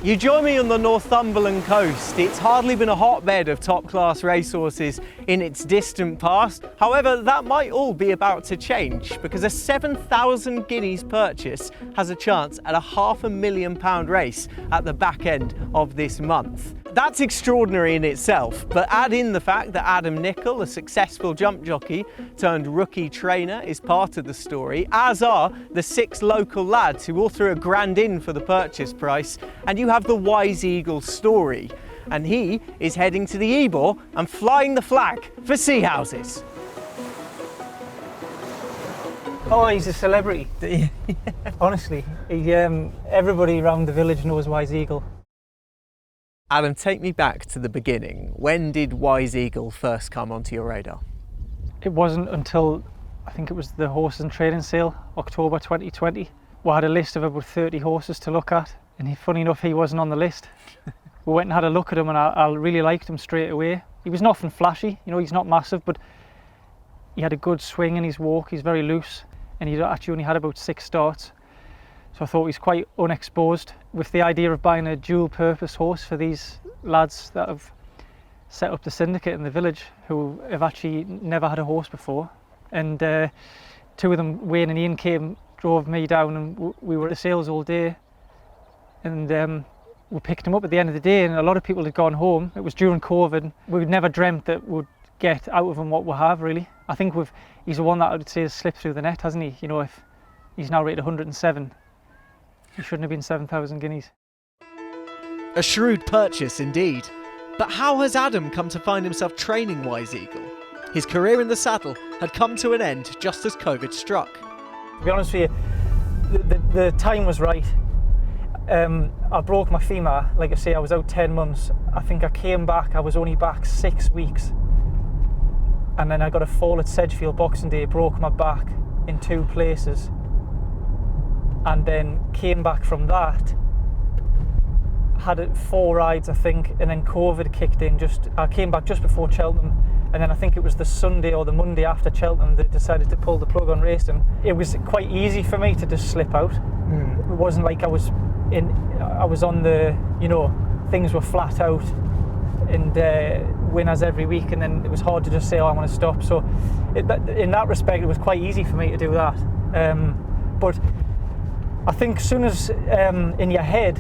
You join me on the Northumberland coast. It's hardly been a hotbed of top-class racehorses in its distant past. However, that might all be about to change because a 7,000 guineas purchase has a chance at a £500,000 race at the back end of this month. That's extraordinary in itself, but add in the fact that Adam Nicol, a successful jump jockey turned rookie trainer, is part of the story, as are the 6 local lads who all threw a grand in for the purchase price, and you have the Wise Eagle story. And he is heading to the Ebor and flying the flag for Seahouses. Oh, he's a celebrity. Honestly, everybody around the village knows Wise Eagle. Adam, take me back to the beginning. When did Wise Eagle first come onto your radar? It wasn't until, I think it was the horses and trading sale, October 2020. We had a list of about 30 horses to look at, and funny enough, he wasn't on the list. We went and had a look at him, and I really liked him straight away. He was nothing flashy, you know, he's not massive, but he had a good swing in his walk, he's very loose, and he actually only had about 6 starts. So I thought he's quite unexposed, with the idea of buying a dual purpose horse for these lads that have set up the syndicate in the village who have actually never had a horse before. And 2 of them, Wayne and Ian, drove me down, and we were at the sales all day, and we picked him up at the end of the day, and a lot of people had gone home. It was during COVID. We'd never dreamt that we'd get out of him what we have, really. I think he's the one that I would say has slipped through the net, hasn't he? You know, if he's now rated 107. He shouldn't have been 7,000 guineas. A shrewd purchase indeed. But how has Adam come to find himself training Wise Eagle? His career in the saddle had come to an end just as COVID struck. To be honest with you, the time was right. I broke my femur, like I say, I was out 10 months. I think I came back, I was only back 6 weeks. And then I got a fall at Sedgefield Boxing Day, broke my back in 2 places. And then came back from that, had 4 rides I think, and then COVID kicked in. I came back just before Cheltenham, and then I think it was the Sunday or the Monday after Cheltenham they decided to pull the plug on racing. It was quite easy for me to just slip out. It wasn't like I was on the, you know, things were flat out and winners every week, and then it was hard to just say, oh, I want to stop. So in that respect it was quite easy for me to do that. But I think as soon as in your head,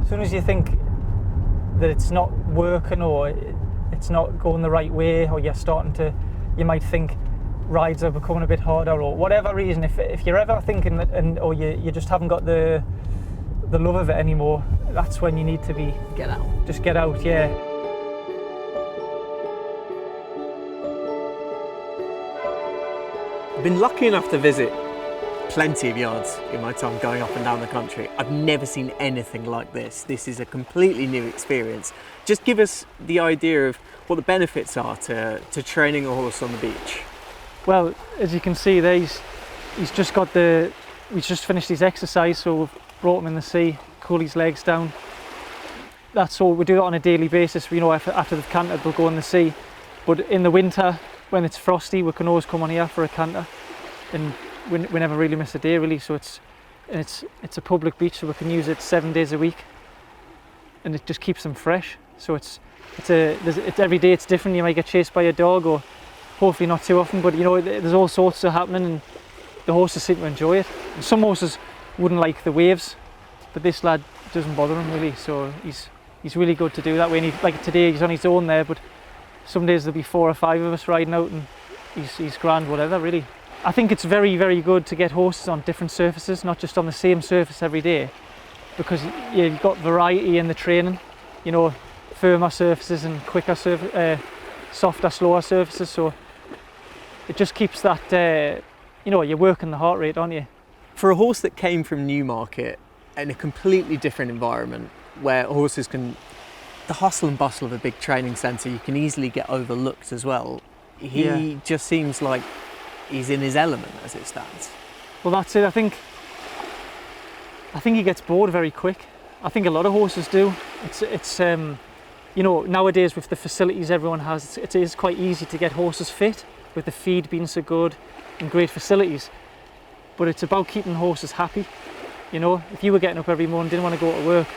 as soon as you think that it's not working or it's not going the right way, or you might think rides are becoming a bit harder, or whatever reason, if you're ever thinking that, or you just haven't got the love of it anymore, that's when you need to be Get out. Just get out, yeah. I've been lucky enough to visit plenty of yards in my time going up and down the country. I've never seen anything like this. This is a completely new experience. Just give us the idea of what the benefits are to training a horse on the beach. Well, as you can see there, he's just finished his exercise, so we've brought him in the sea, cool his legs down. That's all. We do that on a daily basis. You know, after they've cantered, we'll go in the sea. But in the winter, when it's frosty, we can always come on here for a canter, and we never really miss a day, really. So it's a public beach, so we can use it 7 days a week, and it just keeps them fresh. So it's every day it's different. You might get chased by a dog, or hopefully not too often, but you know, there's all sorts of happening, and the horses seem to enjoy it. And some horses wouldn't like the waves, but this lad doesn't bother him really, so he's really good to do that way. And like today, he's on his own there, but some days there'll be 4 or 5 of us riding out, and he's grand whatever, really. I think it's very, very good to get horses on different surfaces, not just on the same surface every day, because you've got variety in the training, you know, firmer surfaces and quicker softer, slower surfaces, so it just keeps that, you know, you're working the heart rate, aren't you? For a horse that came from Newmarket in a completely different environment, where horses can, the hustle and bustle of a big training centre, you can easily get overlooked as well. He just seems like he's in his element as it stands. Well, that's it. I think he gets bored very quick. I think a lot of horses do. It's you know, nowadays with the facilities everyone has, it is quite easy to get horses fit with the feed being so good and great facilities. But it's about keeping horses happy. You know, if you were getting up every morning, didn't want to go to work,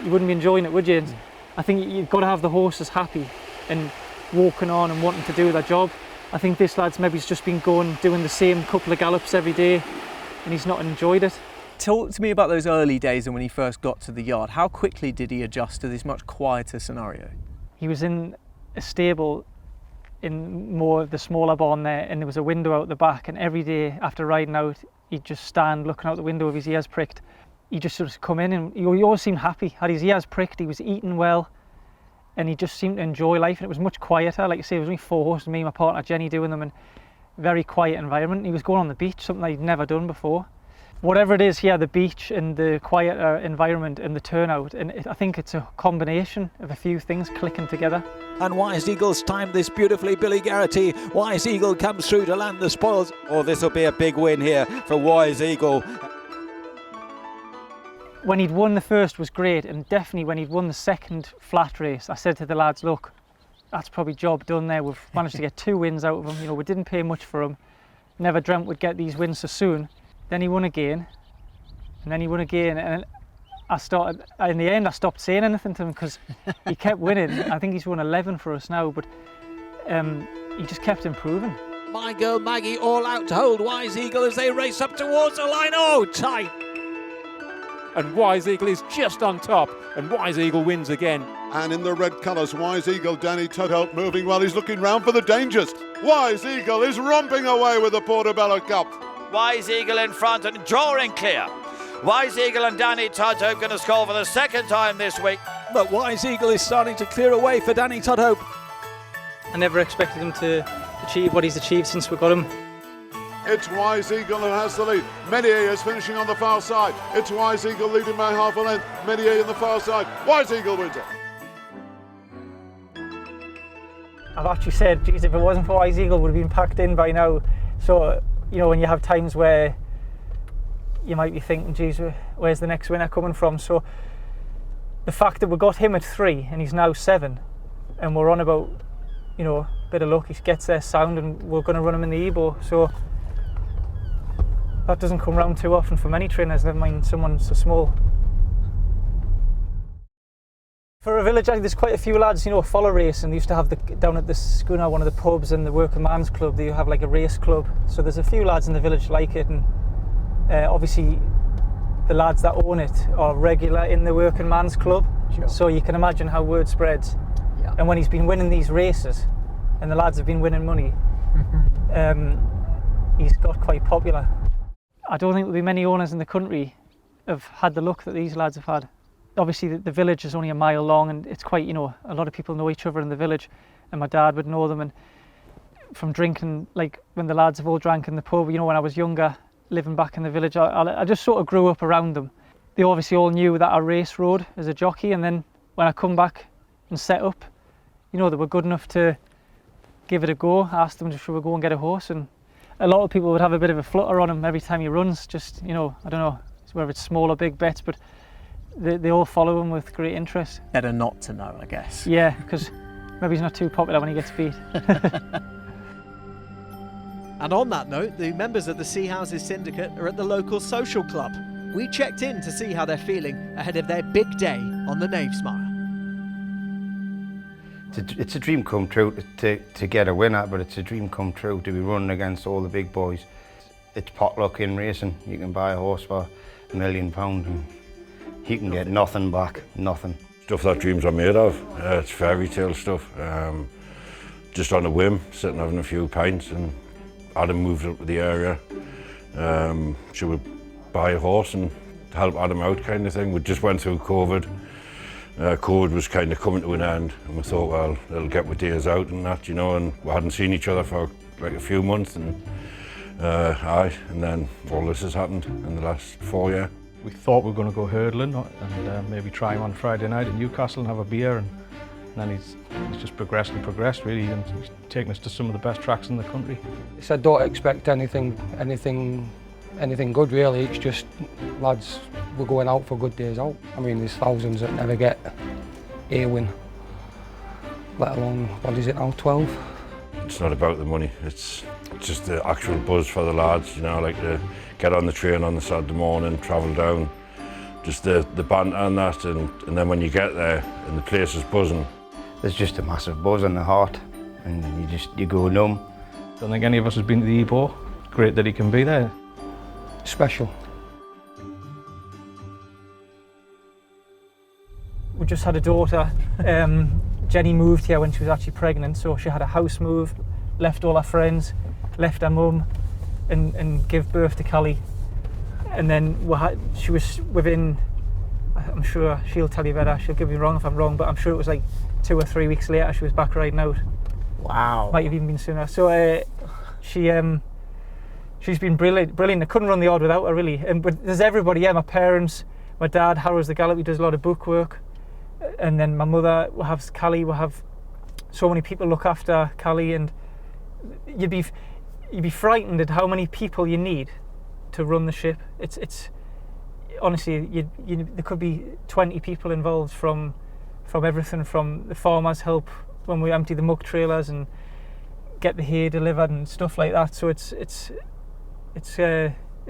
you wouldn't be enjoying it, would you? And I think you've got to have the horses happy and walking on and wanting to do their job. I think this lad's maybe just been doing the same couple of gallops every day, and he's not enjoyed it. Talk to me about those early days and when he first got to the yard. How quickly did he adjust to this much quieter scenario? He was in a stable in more of the smaller barn there, and there was a window out the back, and every day after riding out he'd just stand looking out the window with his ears pricked. He just sort of come in and he always seemed happy, had his ears pricked, he was eating well, and he just seemed to enjoy life, and it was much quieter. Like I say, it was only 4 horses, me and my partner Jenny doing them, and very quiet environment. He was going on the beach, something he'd never done before. Whatever it is here, the beach and the quieter environment and the turnout, and I think it's a combination of a few things clicking together. And Wise Eagle's timed this beautifully, Billy Garrity. Wise Eagle comes through to land the spoils. Oh, this will be a big win here for Wise Eagle. When he'd won the first was great, and definitely when he'd won the second flat race, I said to the lads, look, that's probably job done there. We've managed to get 2 wins out of him. You know, we didn't pay much for him. Never dreamt we'd get these wins so soon. Then he won again, and then he won again, and in the end I stopped saying anything to him because he kept winning. I think he's won 11 for us now, but he just kept improving. My girl Maggie all out to hold Wise Eagle as they race up towards the line. Oh, tight. And Wise Eagle is just on top, and Wise Eagle wins again. And in the red colours, Wise Eagle, Danny Tudhope moving well. He's looking round for the dangers. Wise Eagle is romping away with the Portobello Cup. Wise Eagle in front and drawing clear. Wise Eagle and Danny Tudhope going to score for the second time this week. But Wise Eagle is starting to clear away for Danny Tudhope. I never expected him to achieve what he's achieved since we got him. It's Wise Eagle who has the lead. Medier is finishing on the far side. It's Wise Eagle leading by half a length. Medier on the far side. Wise Eagle wins it. I've actually said, geez, if it wasn't for Wise Eagle, would have been packed in by now. So, you know, when you have times where you might be thinking, geez, where's the next winner coming from? So the fact that we got him at 3 and he's now 7, and we're on about, you know, a bit of luck, he gets there sound, and we're going to run him in the Ebor. So that doesn't come round too often for many trainers, never mind someone so small. For a village, I think there's quite a few lads, you know, follow race, and they used to have down at the schooner, one of the pubs and the working man's club, they have like a race club. So there's a few lads in the village like it, and obviously the lads that own it are regular in the working man's club. Sure. So you can imagine how word spreads. Yeah. And when he's been winning these races, and the lads have been winning money, he's got quite popular. I don't think there'll be many owners in the country have had the luck that these lads have had. Obviously the village is only a mile long, and it's quite, you know, a lot of people know each other in the village, and my dad would know them, and from drinking, like when the lads have all drank in the pub, you know, when I was younger, living back in the village, I just sort of grew up around them. They obviously all knew that I race rode as a jockey, and then when I come back and set up, you know, they were good enough to give it a go. I asked them, should we go and get a horse? And a lot of people would have a bit of a flutter on him every time he runs, just, you know, I don't know whether it's small or big bets, but they all follow him with great interest. Better not to know, I guess. Yeah, because maybe he's not too popular when he gets beat. And on that note, the members of the Seahouses Syndicate are at the local social club. We checked in to see how they're feeling ahead of their big day on the Knavesmire. It's a dream come true to get a winner, but it's a dream come true to be running against all the big boys. It's potluck in racing. You can buy a horse for £1 million and you can get nothing back, nothing. Stuff that dreams are made of. It's fairy tale stuff. Just on a whim, sitting having a few pints, and Adam moved up to the area. Should we buy a horse and help Adam out, kind of thing? We just went through COVID. COVID was kind of coming to an end, and we thought, well, it'll get with days out and that, you know, and we hadn't seen each other for like a few months, and and then all this has happened in the last 4 years. We thought we were going to go hurdling and maybe try him on Friday night in Newcastle and have a beer, and then he's just progressed and progressed really, and he's taken us to some of the best tracks in the country. So I don't expect anything good really. It's just lads, we're going out for good days out. I mean, there's thousands that never get a win, let alone, what is it now, 12? It's not about the money, it's just the actual buzz for the lads, you know, like to get on the train on the Saturday morning, travel down, just the banter and that, and then when you get there and the place is buzzing. There's just a massive buzz in the heart, and you go numb. Don't think any of us has been to the Ebor. Great that he can be there. Special. We just had a daughter. Jenny moved here when she was actually pregnant, so she had a house move, left all her friends, left her mum, and gave birth to Callie. And then she was within, I'm sure she'll tell you better, she'll give me wrong if I'm wrong, but I'm sure it was like 2 or 3 weeks later she was back riding out. Wow. Might have even been sooner. So she's been brilliant. I couldn't run the odd without her, really. But there's everybody, yeah, my parents, my dad, Harold's the Gallop, he does a lot of book work. And then my mother, we'll have Callie, we'll have so many people look after Callie, and you'd be frightened at how many people you need to run the ship. It's honestly, there could be 20 people involved from everything, from the farmers' help when we empty the muck trailers and get the hay delivered and stuff like that. So it's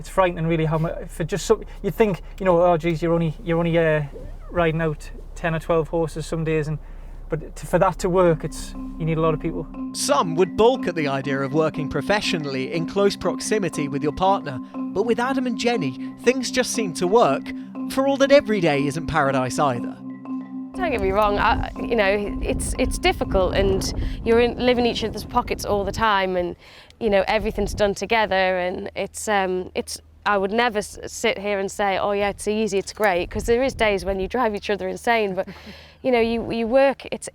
frightening, really, how much for just so you'd think, you know, oh geez, you're only riding out 10 or 12 horses some days, but for that to work, you need a lot of people. Some would balk at the idea of working professionally in close proximity with your partner, but with Adam and Jenny, things just seem to work, for all that every day isn't paradise either. Don't get me wrong, you know, it's difficult, and you're living each other's pockets all the time, and you know, everything's done together, and it's I would never sit here and say, oh yeah, it's easy, it's great, because there is days when you drive each other insane, but you know, you work, it's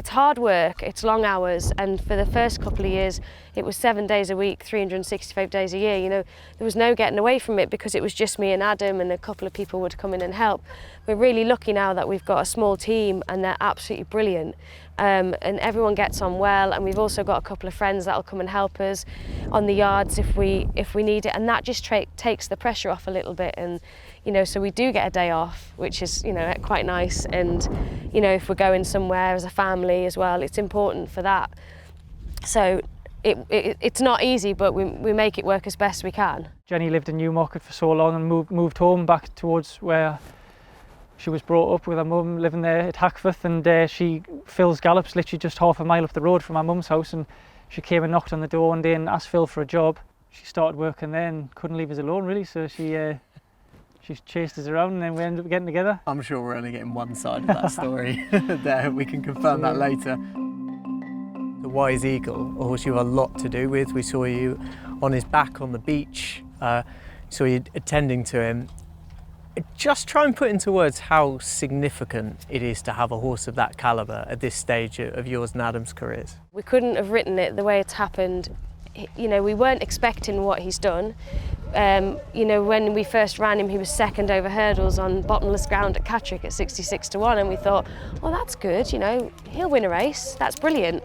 hard work, it's long hours, and for the first couple of years it was 7 days a week, 365 days a year. You know, there was no getting away from it because it was just me and Adam, and a couple of people would come in and help. We're really lucky now that we've got a small team, and they're absolutely brilliant, and everyone gets on well, and we've also got a couple of friends that'll come and help us on the yards if we need it, and that just takes the pressure off a little bit. And you know, so we do get a day off, which is, you know, quite nice. And you know, if we're going somewhere as a family as well, it's important for that. So it's not easy, but we make it work as best we can. Jenny lived in Newmarket for so long and moved home back towards where she was brought up with her mum, living there at Hackforth, and Phil's Gallop's literally just half a mile up the road from her mum's house, and she came and knocked on the door one day and asked Phil for a job. She started working there and couldn't leave us alone, really, so she chased us around, and then we ended up getting together. I'm sure we're only getting one side of that story there. We can confirm that later. The Wise Eagle, a horse you have a lot to do with. We saw you on his back on the beach, saw you attending to him. Just try and put into words how significant it is to have a horse of that calibre at this stage of yours and Adam's careers. We couldn't have written it the way it's happened. You know, we weren't expecting what he's done. You know, when we first ran him, he was second over hurdles on bottomless ground at Catterick at 66 to 1, and we thought, well, that's good, you know, he'll win a race, that's brilliant.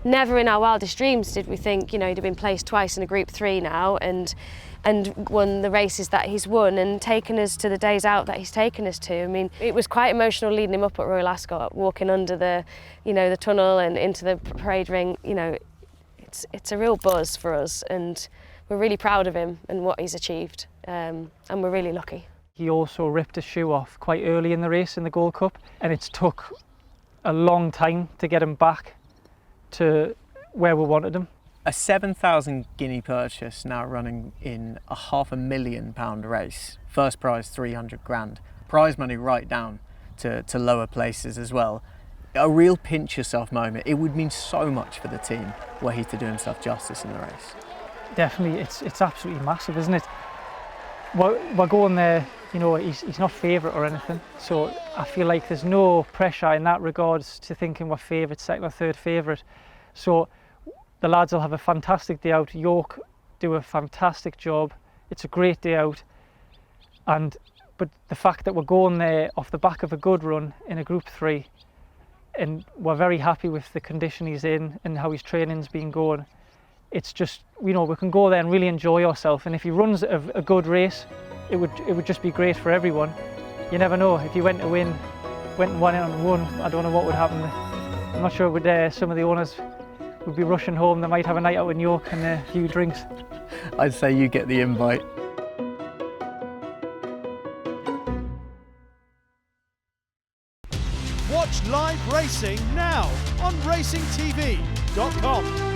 Never in our wildest dreams did we think, you know, he'd have been placed twice in a Group 3 now, and won the races that he's won, and taken us to the days out that he's taken us to. I mean, it was quite emotional leading him up at Royal Ascot, walking under the, you know, the tunnel and into the parade ring. You know, it's a real buzz for us, and we're really proud of him and what he's achieved, and we're really lucky. He also ripped his shoe off quite early in the race in the Gold Cup, and it's took a long time to get him back to where we wanted him. A 7,000 guinea purchase now running in a £500,000 race. First prize 300 grand. Prize money right down to lower places as well. A real pinch yourself moment. It would mean so much for the team were he to do himself justice in the race. Definitely, it's absolutely massive, isn't it? We're going there, you know, he's not favourite or anything, so I feel like there's no pressure in that regards to thinking we're favourite, second or third favourite. So the lads will have a fantastic day out. York do a fantastic job. It's a great day out, but the fact that we're going there off the back of a good run in a Group 3, and we're very happy with the condition he's in and how his training's been going. It's just, you know, we can go there and really enjoy ourselves, and if he runs a good race, it would just be great for everyone. You never know, if he went and won it on one, I don't know what would happen. I'm not sure would some of the owners would be rushing home. They might have a night out in York and a few drinks. I'd say you get the invite. Watch live racing now on racingtv.com.